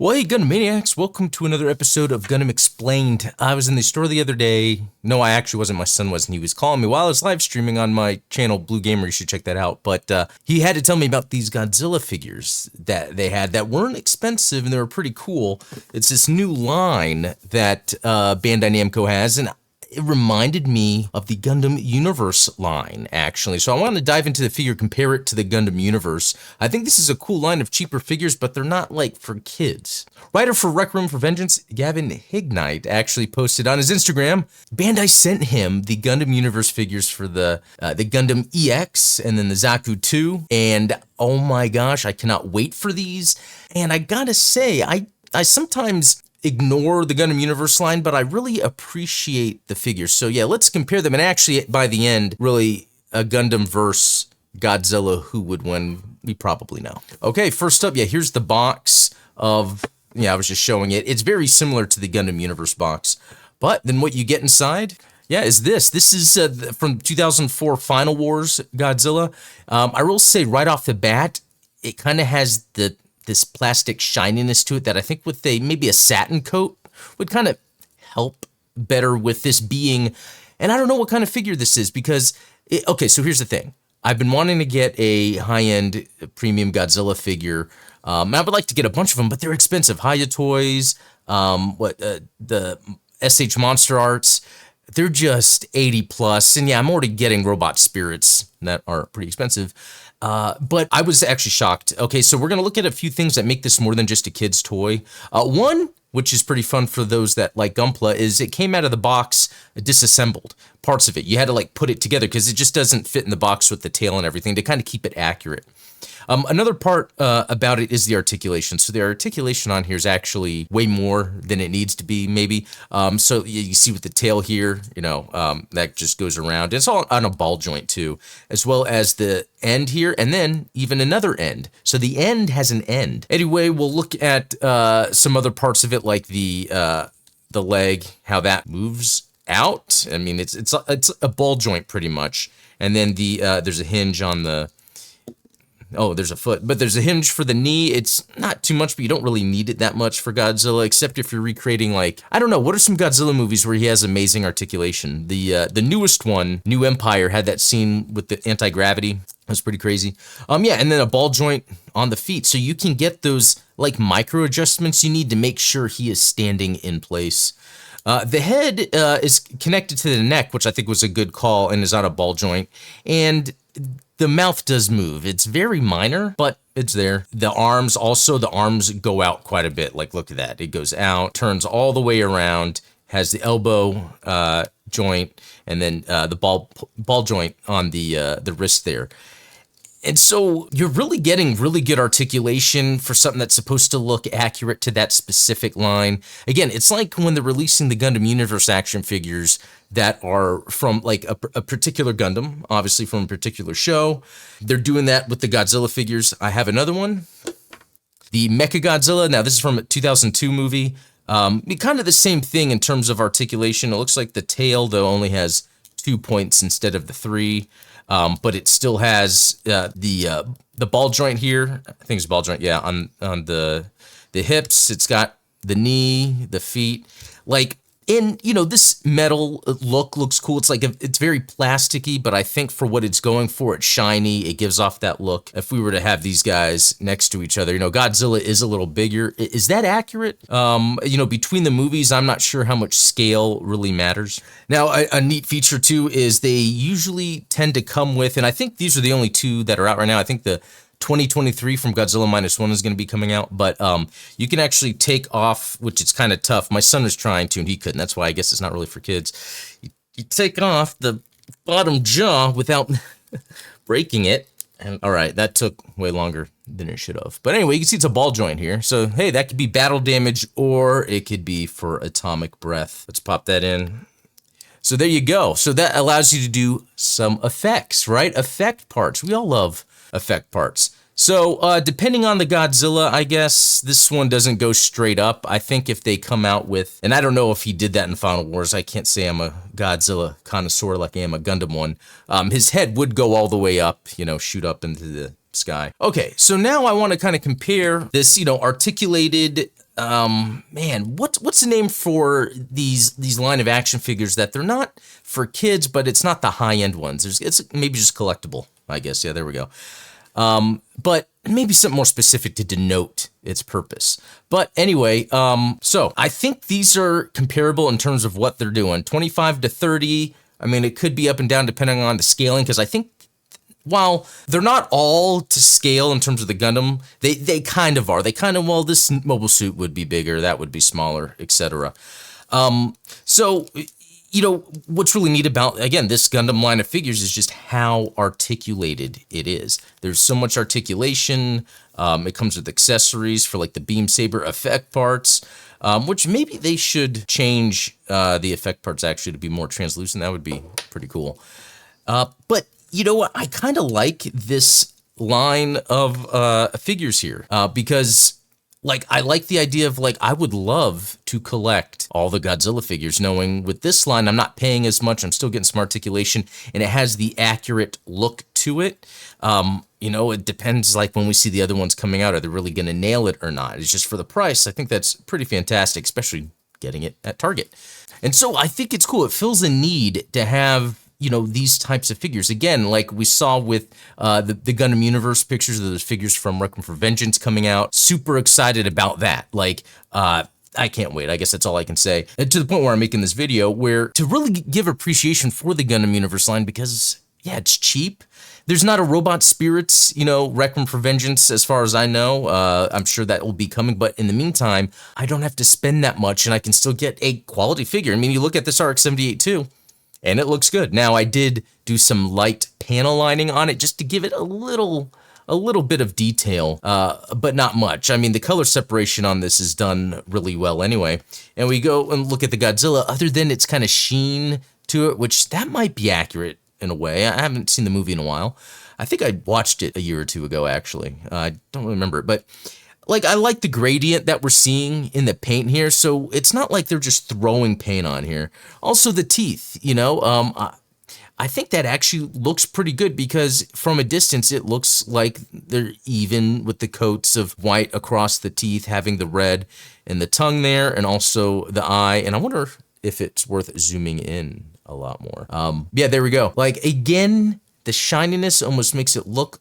Well, hey, Gundam Maniacs, welcome to another episode of Gundam Explained. I was in the store the other day. No, I actually wasn't. My son was, and he was calling me while I was live streaming on my channel, Blue Gamer. You should check that out. But he had to tell me about these Godzilla figures that they had that weren't expensive, and they were pretty cool. It's this new line that Bandai Namco has, and it reminded me of the Gundam Universe line, actually. So I wanted to dive into the figure, compare it to the Gundam Universe. I think this is a cool line of cheaper figures, but they're not, like, for kids. Writer for Rec Room for Vengeance, Gavin Hignight, actually posted on his Instagram, Bandai sent him the Gundam Universe figures for the Gundam EX and then the Zaku 2, and oh my gosh, I cannot wait for these. And I gotta say, I sometimes ignore the Gundam Universe line, but I really appreciate the figures. So yeah, let's compare them. And actually, by the end, really, a Gundam versus Godzilla, who would win? We probably know. Okay, first up, yeah, here's the box of, I was just showing it. It's very similar to the Gundam Universe box. But then what you get inside, yeah, is this. This is from 2004 Final Wars Godzilla. I will say right off the bat, it kind of has this plastic shininess to it that I think with maybe a satin coat would kind of help better with this being, and I don't know what kind of figure this is because, okay, so here's the thing. I've been wanting to get a high-end premium Godzilla figure. I would like to get a bunch of them, but they're expensive. Hiya Toys, the SH Monster Arts, they're just 80 plus, and yeah, I'm already getting Robot Spirits that are pretty expensive. But I was actually shocked. Okay, so we're going to look at a few things that make this more than just a kid's toy. One, which is pretty fun for those that like Gunpla, is it came out of the box disassembled, parts of it. You had to like put it together because it just doesn't fit in the box with the tail and everything to kind of keep it accurate. Another part about it is the articulation. So the articulation on here is actually way more than it needs to be, maybe. So you see with the tail here, that just goes around. It's all on a ball joint too, as well as the end here, and then even another end. So the end has an end. Anyway, we'll look at some other parts of it, like the leg, how that moves out. I mean, it's a ball joint pretty much, and then there's a hinge on the. Oh, there's a foot, but there's a hinge for the knee. It's not too much, but you don't really need it that much for Godzilla, except if you're recreating, like, I don't know, what are some Godzilla movies where he has amazing articulation? The newest one, New Empire, had that scene with the anti-gravity. That's pretty crazy. Yeah, and then a ball joint on the feet, so you can get those, like, micro adjustments you need to make sure he is standing in place. The head is connected to the neck, which I think was a good call, and is on a ball joint, and the mouth does move. It's very minor, but it's there. The arms go out quite a bit. Like, look at that. It goes out, turns all the way around, has the elbow joint, and then the ball joint on the wrist there. And so you're really getting really good articulation for something that's supposed to look accurate to that specific line. Again, it's like when they're releasing the Gundam Universe action figures that are from like a particular Gundam, obviously from a particular show. They're doing that with the Godzilla figures. I have another one, the Mechagodzilla. Now this is from a 2002 movie. Kind of the same thing in terms of articulation. It looks like the tail though only has 2 points instead of the 3. But it still has the ball joint here. I think it's ball joint, yeah, on the hips. It's got the knee, the feet. Like, this metal look looks cool. It's like, it's very plasticky, but I think for what it's going for, it's shiny. It gives off that look. If we were to have these guys next to each other, Godzilla is a little bigger. Is that accurate? Between the movies, I'm not sure how much scale really matters. Now, a neat feature too is they usually tend to come with, and I think these are the only two that are out right now. I think the 2023 from Godzilla Minus One is going to be coming out, but you can actually take off, which it's kind of tough. My son was trying to, and he couldn't. That's why I guess it's not really for kids. You take off the bottom jaw without breaking it. And all right, that took way longer than it should have. But anyway, you can see it's a ball joint here. So, hey, that could be battle damage, or it could be for atomic breath. Let's pop that in. So there you go. So that allows you to do some effects, right? Effect parts. We all love effect parts. So depending on the Godzilla, I guess this one doesn't go straight up. I think if they come out with, and I don't know if he did that in Final Wars. I can't say I'm a Godzilla connoisseur like I am a Gundam one. His head would go all the way up, shoot up into the sky. Okay, so now I want to kind of compare this, articulated man, what's the name for these line of action figures that they're not for kids, but it's not the high end ones. It's maybe just collectible, I guess. Yeah, there we go. But maybe something more specific to denote its purpose. But anyway, so I think these are comparable in terms of what they're doing. 25 to 30. I mean, it could be up and down depending on the scaling, because I think while they're not all to scale in terms of the Gundam, they kind of are. They kind of, well, this mobile suit would be bigger, that would be smaller, etc. So, you know, what's really neat about, again, this Gundam line of figures is just how articulated it is. There's so much articulation. It comes with accessories for like the beam saber effect parts, which maybe they should change the effect parts actually to be more translucent. That would be pretty cool. But you know what? I kind of like this line of figures here because, like, I like the idea of, like, I would love to collect all the Godzilla figures, knowing with this line, I'm not paying as much. I'm still getting some articulation, and it has the accurate look to it. You know, it depends, like, when we see the other ones coming out, are they really going to nail it or not? It's just for the price. I think that's pretty fantastic, especially getting it at Target. And so I think it's cool. It fills a need to have, you know, these types of figures. Again, like we saw with the Gundam Universe pictures of those figures from Requiem for Vengeance coming out. Super excited about that. Like, I can't wait. I guess that's all I can say. And to the point where I'm making this video, where to really give appreciation for the Gundam Universe line, because, yeah, it's cheap. There's not a Robot Spirits, you know, Requiem for Vengeance, as far as I know. I'm sure that will be coming, but in the meantime, I don't have to spend that much, and I can still get a quality figure. I mean, you look at this RX-78 too, and it looks good. Now, I did do some light panel lining on it just to give it a little bit of detail, but not much. I mean, the color separation on this is done really well anyway. And we go and look at the Godzilla, other than its kind of sheen to it, which that might be accurate in a way. I haven't seen the movie in a while. I think I watched it a year or two ago, actually. I don't remember it, but like, I like the gradient that we're seeing in the paint here, so it's not like they're just throwing paint on here. Also, the teeth, you know, I think that actually looks pretty good because from a distance, it looks like they're even with the coats of white across the teeth, having the red in the tongue there, and also the eye. And I wonder if it's worth zooming in a lot more. Yeah, there we go. Like, again, the shininess almost makes it look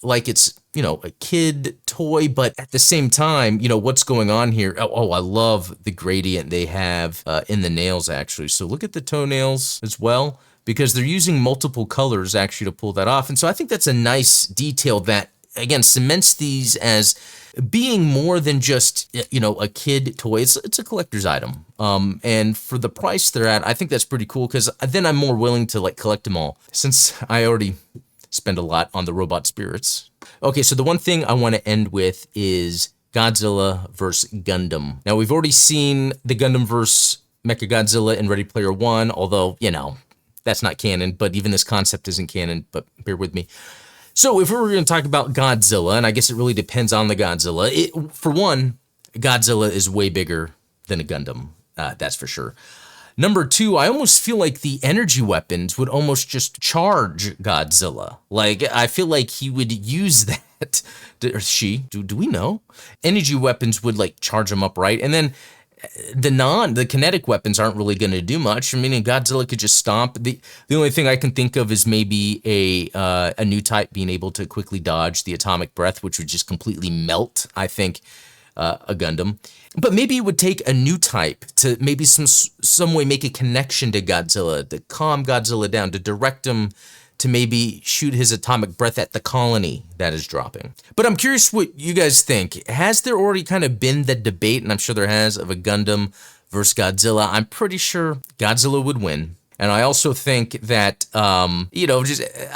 like it's, you know, a kid toy, but at the same time, you know, what's going on here? Oh, I love the gradient they have in the nails, actually. So look at the toenails as well, because they're using multiple colors actually to pull that off. And so I think that's a nice detail that, again, cements these as being more than just, you know, a kid toy. It's a collector's item. And for the price they're at, I think that's pretty cool, because then I'm more willing to, like, collect them all, since I already spend a lot on the Robot Spirits. Okay, so the one thing I want to end with is Godzilla vs. Gundam. Now, we've already seen the Gundam vs. Mechagodzilla in Ready Player One, although, you know, that's not canon, but even this concept isn't canon, but bear with me. So if we were going to talk about Godzilla, and I guess it really depends on the Godzilla, for one, Godzilla is way bigger than a Gundam, that's for sure. Number two, I almost feel like the energy weapons would almost just charge Godzilla. Like, I feel like he would use that, or she, do we know? Energy weapons would, like, charge him up, right? And then the kinetic weapons aren't really going to do much. I mean, Godzilla could just stomp. The only thing I can think of is maybe a new type being able to quickly dodge the atomic breath, which would just completely melt, I think, a Gundam. But maybe it would take a new type to maybe some way make a connection to Godzilla, to calm Godzilla down, to direct him to maybe shoot his atomic breath at the colony that is dropping. But I'm curious what you guys think. Has there already kind of been the debate, and I'm sure there has, of a Gundam versus Godzilla? I'm pretty sure Godzilla would win. And I also think that, you know,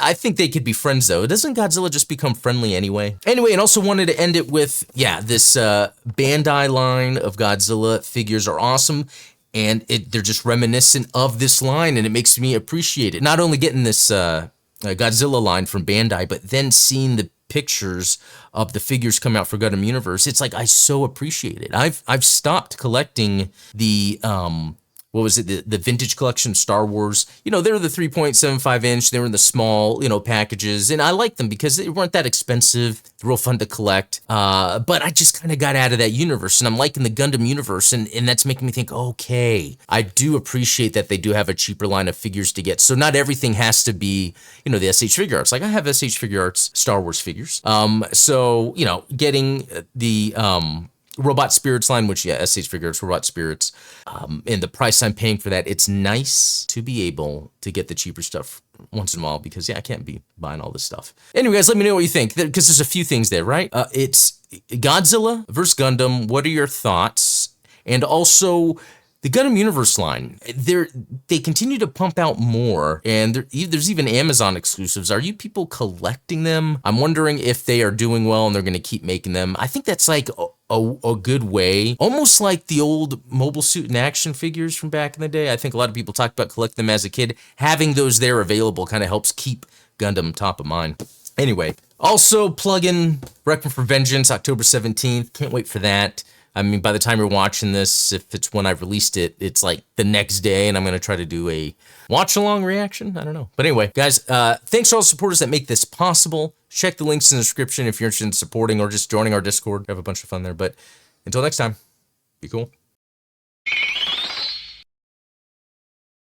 I think they could be friends, though. Doesn't Godzilla just become friendly anyway? Anyway, and also wanted to end it with, yeah, this Bandai line of Godzilla figures are awesome. And they're just reminiscent of this line, and it makes me appreciate it. Not only getting this Godzilla line from Bandai, but then seeing the pictures of the figures come out for Gundam Universe. It's like I so appreciate it. I've stopped collecting the what was it, the vintage collection Star Wars. You know, they were the 3.75 inch, they were in the small, you know, packages, and I liked them because they weren't that expensive. They're real fun to collect. But I just kind of got out of that universe, and I'm liking the Gundam universe, and that's making me think, okay, I do appreciate that they do have a cheaper line of figures to get. So not everything has to be, you know, the SH Figuarts. Like I have SH Figuarts Star Wars figures. So, you know, getting the Robot Spirits line, which, yeah, SH Figuarts, Robot Spirits, and the price I'm paying for that, it's nice to be able to get the cheaper stuff once in a while because, yeah, I can't be buying all this stuff. Anyway, guys, let me know what you think, because there's a few things there, right? It's Godzilla versus Gundam. What are your thoughts? And also, the Gundam Universe line, they continue to pump out more, and there's even Amazon exclusives. Are you people collecting them? I'm wondering if they are doing well and they're going to keep making them. I think that's like a good way, almost like the old Mobile Suit and Action figures from back in the day. I think a lot of people talked about collecting them as a kid. Having those there available kind of helps keep Gundam top of mind. Anyway, also plug in Requiem for Vengeance, October 17th. Can't wait for that. I mean, by the time you're watching this, if it's when I've released it, it's like the next day, and I'm going to try to do a watch-along reaction. I don't know. But anyway, guys, thanks to all the supporters that make this possible. Check the links in the description if you're interested in supporting or just joining our Discord. We have a bunch of fun there. But until next time, be cool.